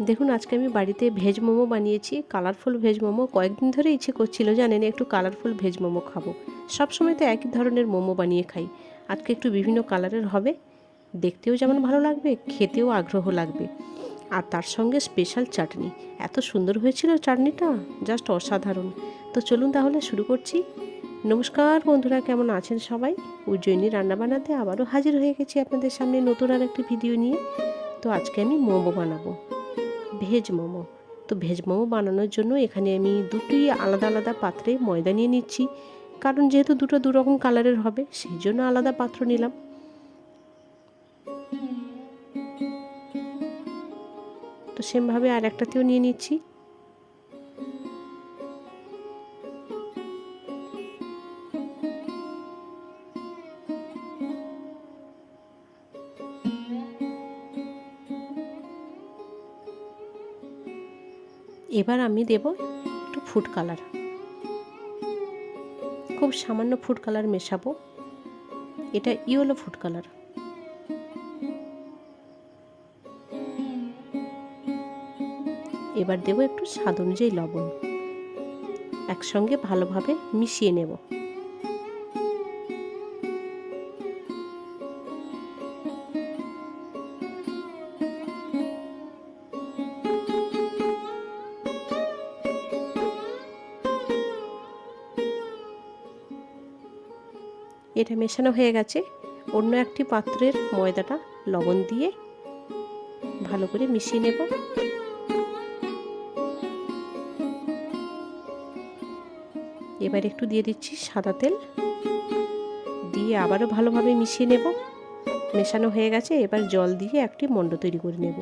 দেখুন আজকে আমি বাড়িতে ভেজ মোমো বানিয়েছি, কালারফুল ভেজ মোমো। কয়েকদিন ধরে ইচ্ছে করছিল জানেন একটু কালারফুল ভেজ মোমো খাবো। সব সময় তো একই ধরনের মোমো বানিয়ে খাই। আজকে একটু বিভিন্ন কালারের হবে, দেখতেও যেমন ভালো লাগবে, খেতেও আগ্রহ লাগবে। আর তার সঙ্গে স্পেশাল চাটনি। এত সুন্দর হয়েছিল চাটনিটা, জাস্ট অসাধারণ। তো চলুন তাহলে শুরু করছি। নমস্কার বন্ধুরা, কেমন আছেন সবাই? উজ্জয়িনী রান্নাবান্নাতে আবারও হাজির হয়ে গেছি আপনাদের সামনে নতুন আর একটি ভিডিও নিয়ে। তো আজকে আমি মোমো বানাবো, ভেজ মোমো। তো ভেজ মোমো বানানোর জন্য এখানে আমি দুটোই আলাদা আলাদা পাত্রে ময়দা নিয়ে নিচ্ছি, কারণ যেহেতু দুটো দুরকম কালারের হবে সেই জন্য আলাদা পাত্র নিলাম। তো সেমভাবে আর একটাতেও নিয়ে নিচ্ছি। এবার আমি দেব একটু ফুড কালার, খুব সামান্য ফুড কালার মেশাবো। এটা ইয়েলো ফুড কালার। এবার দেব একটু স্বাদ অনুযায়ী লবণ। একসঙ্গে ভালোভাবে মিশিয়ে নেব। এটা মেশানো হয়ে গেছে। অন্য একটি পাত্রের ময়দাটা লবণ দিয়ে ভালো করে মিশিয়ে নেব। এবার একটু দিয়ে দিচ্ছি সাদা তেল, দিয়ে আবারও ভালোভাবে মিশিয়ে নেব। মেশানো হয়ে গেছে, এবার জল দিয়ে একটি মণ্ড তৈরি করে নেব।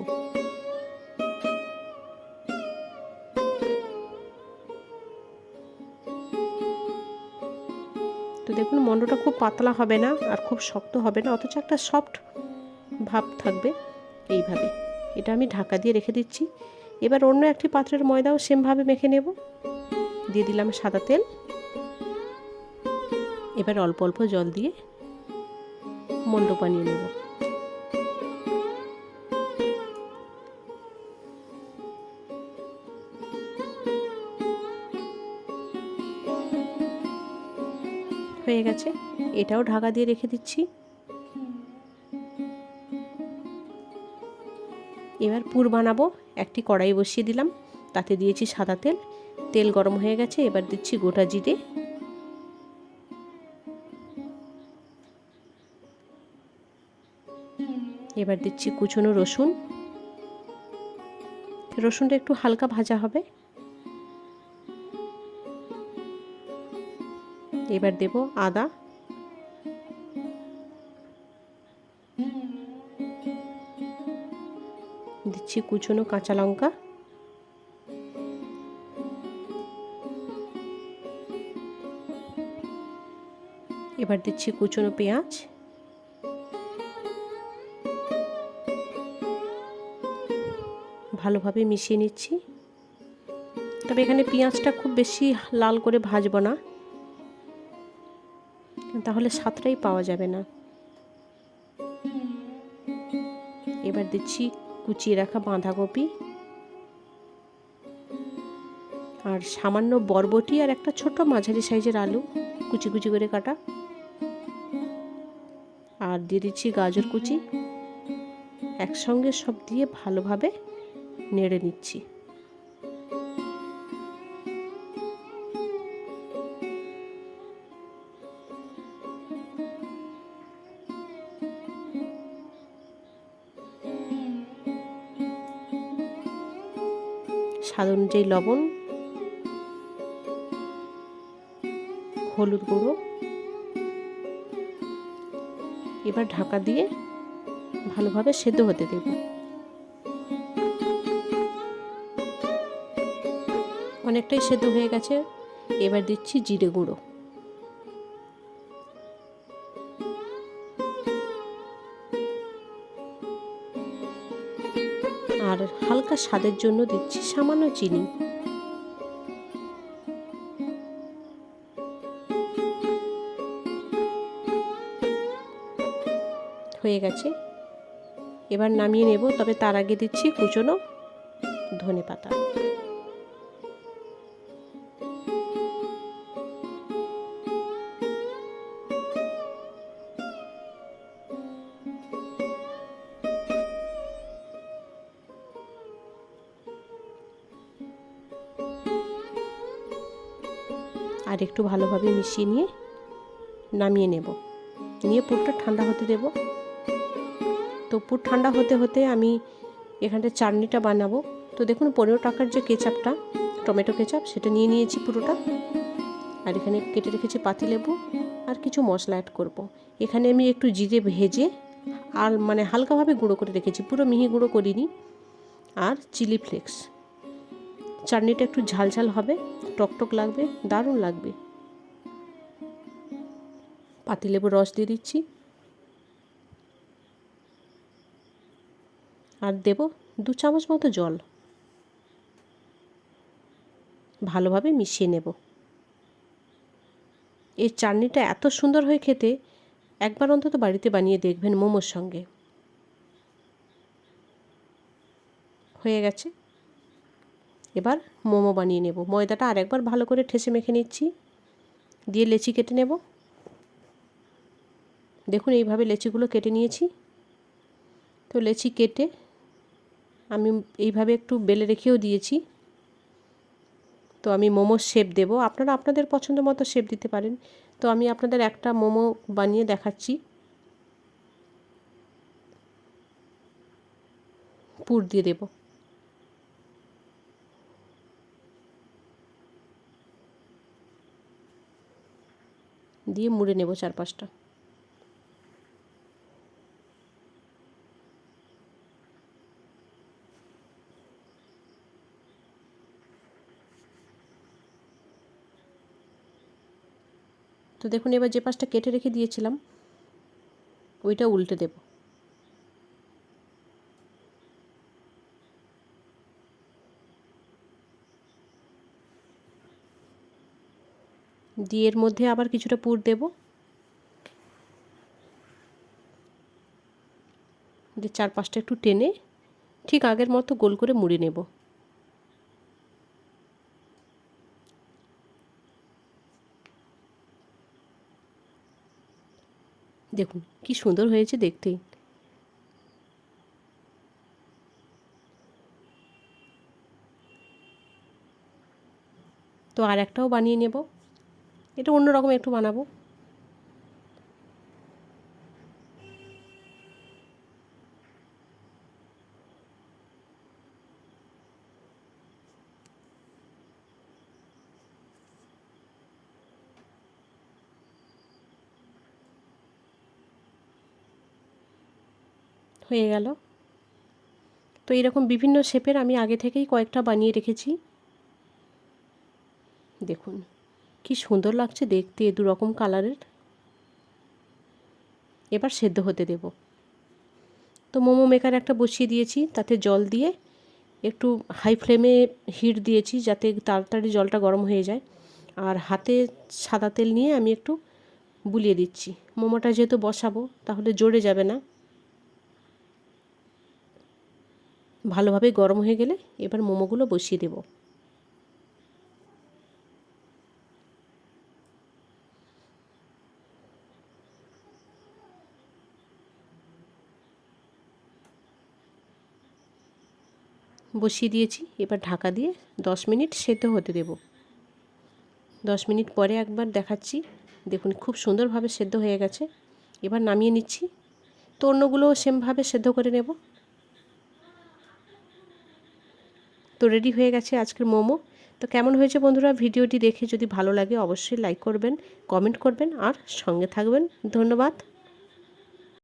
তো দেখুন মণ্ডটা খুব পাতলা হবে না আর খুব শক্ত হবে না, অথচ একটা সফট ভাব থাকবে এইভাবে। এটা আমি ঢাকা দিয়ে রেখে দিচ্ছি। এবার অন্য একটি পাত্রের ময়দাও সেমভাবে মেখে নেব। দিয়ে দিলাম সাদা তেল। এবার অল্প অল্প জল দিয়ে মণ্ড বানিয়ে নেব। হয়ে গেছে, এটাও ঢাকা দিয়ে রেখে দিচ্ছি। এবার পুর বানাবো। একটি কড়াই বসিয়ে দিলাম, তাতে দিয়েছি সাদা তেল। তেল গরম হয়ে গেছে, এবার দিচ্ছি গোটা জিরে, এবার দিচ্ছি কুচনো রসুন। রসুনটা একটু হালকা ভাজা হবে। এবার দেব আদা, দিচ্ছি কুচনো কাঁচা লঙ্কা, এবার দিচ্ছি কুচনো পেঁয়াজ, ভালোভাবে মিশিয়ে নিচ্ছি। তবে এখানে পেঁয়াজটা খুব বেশি লাল করে ভাজবো না, তাহলে স্বাদটাই পাওয়া যাবে না। এবার দিচ্ছি কুচিয়ে রাখা বাঁধাকপি আর সামান্য বরবটি আর একটা ছোট মাঝারি সাইজের আলু কুচি কুচি করে কাটা, আর দিয়ে দিচ্ছি গাজর কুচি। একসঙ্গে সব দিয়ে ভালোভাবে নেড়ে নিচ্ছি। স্বাদ অনুযায়ী লবণ, হলুদ গুঁড়ো। এবার ঢাকা দিয়ে ভালোভাবে সেদ্ধ হতে দেব। অনেকটাই সেদ্ধ হয়ে গেছে। এবার দিচ্ছি জিরে গুঁড়ো, আর হালকা স্বাদের জন্য দিচ্ছি সামান্য চিনি। হয়ে গেছে, এবার নামিয়ে নেব। তবে তার আগে দিচ্ছি কুচনো ধনেপাতা। আর একটু ভালোভাবে মিশিয়ে নিয়ে নামিয়ে নেব, নিয়ে পুরটা ঠান্ডা হতে দেব। তো পুর ঠান্ডা হতে হতে আমি এখানটা চাটনিটা বানাবো। তো দেখুন 15 টাকার যে কেচাপটা, টমেটো কেচাপ, সেটা নিয়ে নিয়েছি পুরোটা। আর এখানে কেটে রেখেছি পাতিলেবু আর কিছু মশলা অ্যাড করব। এখানে আমি একটু জিরে ভেজে আর মানে হালকাভাবে গুঁড়ো করে রেখেছি, পুরো মিহি গুঁড়ো করিনি। আর চিলি ফ্লেক্স। চাটনিটা একটু ঝালঝাল হবে, টকটক লাগবে, দারুণ লাগবে। পাতিলেবুর রস দিয়ে দিচ্ছি আর দেব 2 চামচ মতো জল। ভালোভাবে মিশিয়ে নেব। এই চাটনিটা এত সুন্দর হয় খেতে, একবার অন্তত বাড়িতে বানিয়ে দেখবেন মোমোর সঙ্গে। হয়ে গেছে, এবার মোমো বানিয়ে নেব। ময়দাটা আরেকবার ভালো করে ঠেসে মেখে নিচ্ছি, দিয়ে লেচি কেটে নেব। দেখুন এইভাবে লেচিগুলো কেটে নিয়েছি। তো লেচি কেটে আমি এইভাবে একটু বেলে রেখেও দিয়েছি। তো আমি মোমোর শেপ দেব, আপনারা আপনাদের পছন্দ মতো শেপ দিতে পারেন। তো আমি আপনাদের একটা মোমো বানিয়ে দেখাচ্ছি। পুর দিয়ে দেব, দিয়ে মুড়ে নেব চারপাশটা। তো দেখুন এবার যে পাশটা কেটে রেখে দিয়েছিলাম ওইটা উল্টে দেব। দিয়ে এর মধ্যে আবার কিছুটা পুর দেব, দিয়ে চারপাশটা একটু টেনে ঠিক আগের মতো গোল করে মুড়ে নেব। দেখুন কি সুন্দর হয়েছে দেখতে। তো আর একটাও বানিয়ে নেব, এটা অন্যরকম একটু বানাবো। হয়ে গেল। তো এরকম বিভিন্ন শেপের আমি আগে থেকেই কয়েকটা বানিয়ে রেখেছি। দেখুন কি সুন্দর লাগছে দেখতে, 2 রকম কালারের। এবার সেদ্ধ হতে দেব। তো মোমো মেকার একটা বসিয়ে দিয়েছি, তাতে জল দিয়ে একটু হাই ফ্লেমে হিট দিয়েছি যাতে তাড়াতাড়ি জলটা গরম হয়ে যায়। আর হাতে সাদা তেল নিয়ে আমি একটু বুলিয়ে দিচ্ছি। মোমোটা যেহেতু বসাবো তাহলে জড়ে যাবে না। ভালোভাবে গরম হয়ে গেলে এবার মোমোগুলো বসিয়ে দেব। বসিয়ে দিয়েছি, এবার ঢাকা দিয়ে 10 মিনিট সেদ্ধ হতে দেব। 10 মিনিট পরে একবার দেখাচ্ছি। দেখুন খুব সুন্দরভাবে সেদ্ধ হয়ে গেছে। এবার নামিয়ে নিচ্ছি। তো অন্যগুলোও সেমভাবে সেদ্ধ করে নেব। তো রেডি হয়ে গেছে আজকের মোমো। তো কেমন হয়েছে বন্ধুরা, ভিডিওটি দেখে যদি ভালো লাগে অবশ্যই লাইক করবেন, কমেন্ট করবেন আর সঙ্গে থাকবেন। ধন্যবাদ।